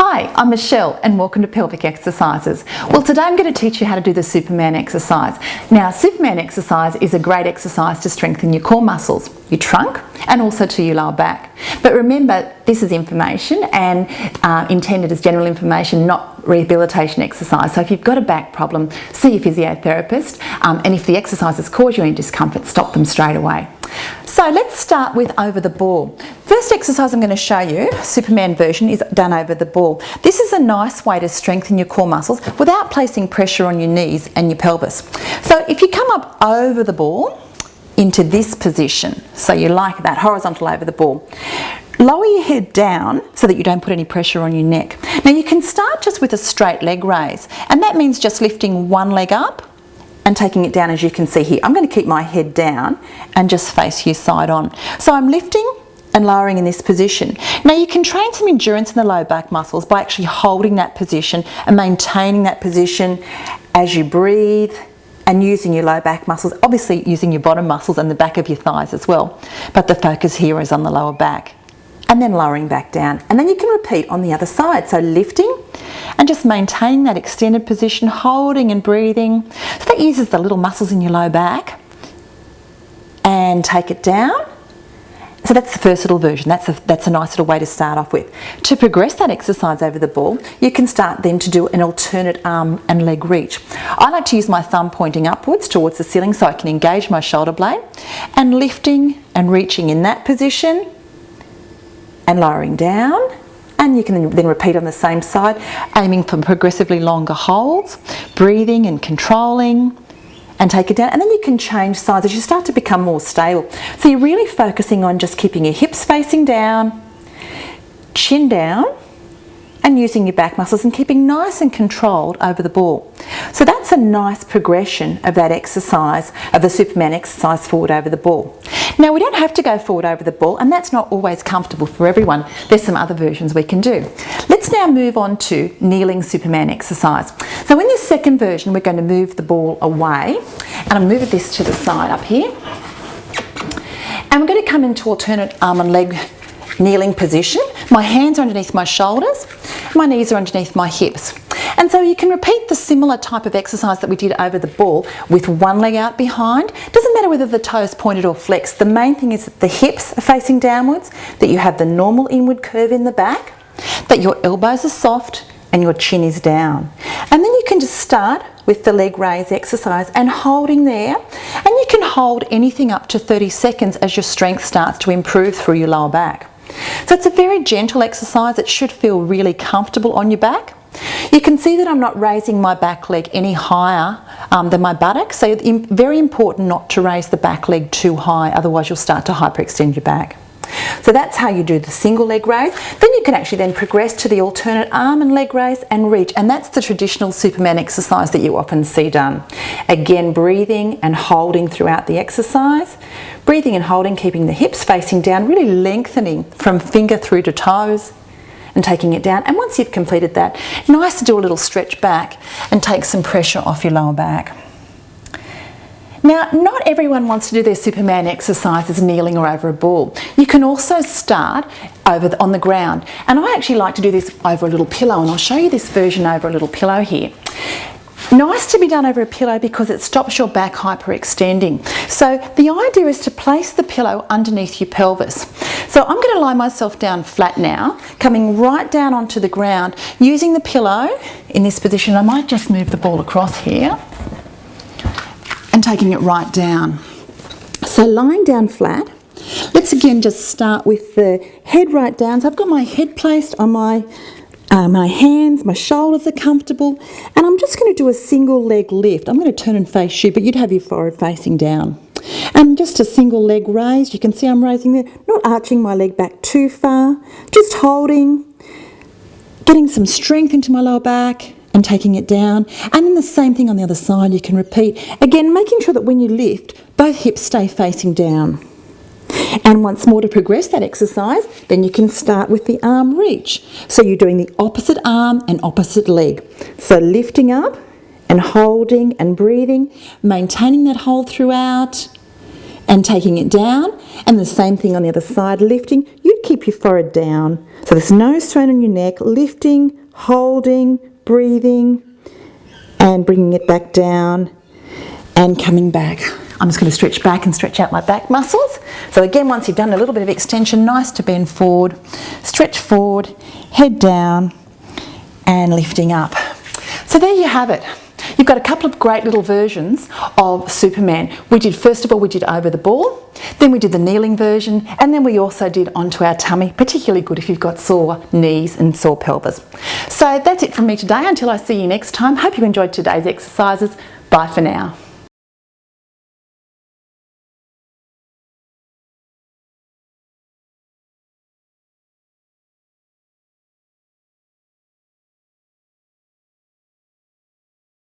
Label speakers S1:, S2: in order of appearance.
S1: Hi, I'm Michelle and welcome to Pelvic Exercises. Well, today I'm going to teach you how to do the Superman exercise. Now, Superman exercise is a great exercise to strengthen your core muscles, your trunk, and also to your lower back. But remember, this is information and intended as general information, not rehabilitation exercise. So if you've got a back problem, see your physiotherapist, and if the exercises cause you any discomfort, stop them straight away. So let's start with over the ball. First exercise I'm going to show you, Superman version, is done over the ball. This is a nice way to strengthen your core muscles without placing pressure on your knees and your pelvis. So if you come up over the ball into this position, so you like that, horizontal over the ball, lower your head down so that you don't put any pressure on your neck. Now you can start just with a straight leg raise, and that means just lifting one leg up and taking it down, as you can see here. I'm going to keep my head down and just face you side on. So I'm lifting and lowering in this position. Now you can train some endurance in the low back muscles by actually holding that position and maintaining that position as you breathe and using your low back muscles, obviously using your bottom muscles and the back of your thighs as well. But the focus here is on the lower back. And then lowering back down. And then you can repeat on the other side. So lifting and just maintaining that extended position, holding and breathing. So that uses the little muscles in your low back. And take it down. So that's the first little version. That's a nice little way to start off with. To progress that exercise over the ball, you can start then to do an alternate arm and leg reach. I like to use my thumb pointing upwards towards the ceiling so I can engage my shoulder blade. And lifting and reaching in that position. And lowering down, and you can then repeat on the same side, aiming for progressively longer holds, breathing and controlling, and take it down. And then you can change sides as you start to become more stable. So you're really focusing on just keeping your hips facing down, chin down, and using your back muscles and keeping nice and controlled over the ball. So that's a nice progression of that exercise, of the Superman exercise forward over the ball. Now we don't have to go forward over the ball, and that's not always comfortable for everyone. There's some other versions we can do. Let's now move on to kneeling Superman exercise. So in this second version, we're going to move the ball away, and I'll move this to the side up here. And we're going to come into alternate arm and leg kneeling position. My hands are underneath my shoulders, my knees are underneath my hips. And so you can repeat the similar type of exercise that we did over the ball with one leg out behind. Doesn't matter whether the toes pointed or flexed. The main thing is that the hips are facing downwards, that you have the normal inward curve in the back, that your elbows are soft and your chin is down. And then you can just start with the leg raise exercise and holding there. And you can hold anything up to 30 seconds as your strength starts to improve through your lower back. So it's a very gentle exercise. It should feel really comfortable on your back. You can see that I'm not raising my back leg any higher than my buttock. So it's very important not to raise the back leg too high, otherwise you'll start to hyperextend your back. So that's how you do the single leg raise. Then you can actually then progress to the alternate arm and leg raise and reach. And that's the traditional Superman exercise that you often see done. Again, breathing and holding throughout the exercise. Breathing and holding, keeping the hips facing down, really lengthening from finger through to toes and taking it down. And once you've completed that, nice to do a little stretch back and take some pressure off your lower back. Now, not everyone wants to do their Superman exercises kneeling or over a ball. You can also start on the ground. And I actually like to do this over a little pillow, and I'll show you this version over a little pillow here. Nice to be done over a pillow because it stops your back hyperextending. So the idea is to place the pillow underneath your pelvis. So I'm going to lie myself down flat now, coming right down onto the ground, using the pillow in this position. I might just move the ball across here and taking it right down. So lying down flat, let's again just start with the head right down. So I've got my head placed on my hands, my shoulders are comfortable, and I'm just going to do a single leg lift. I'm going to turn and face you, but you'd have your forehead facing down. And just a single leg raise. You can see I'm raising there, not arching my leg back too far, just holding, getting some strength into my lower back and taking it down. And then the same thing on the other side, you can repeat. Again, making sure that when you lift, both hips stay facing down. And once more, to progress that exercise, then you can start with the arm reach. So you're doing the opposite arm and opposite leg. So lifting up and holding and breathing, maintaining that hold throughout and taking it down. And the same thing on the other side, lifting. You
S2: keep your forehead down. So there's no strain on your neck, lifting, holding, breathing, and bringing it back down and coming back. I'm just going to stretch back and stretch out my back muscles. So again, once you've done a little bit of extension, nice to bend forward, stretch forward, head down, and lifting up. So there you have it. You've got a couple of great little versions of Superman. First of all, we did over the ball, then we did the kneeling version, and then we also did onto our tummy, particularly good if you've got sore knees and sore pelvis. So that's it from me today. Until I see you next time, hope you enjoyed today's exercises. Bye for now.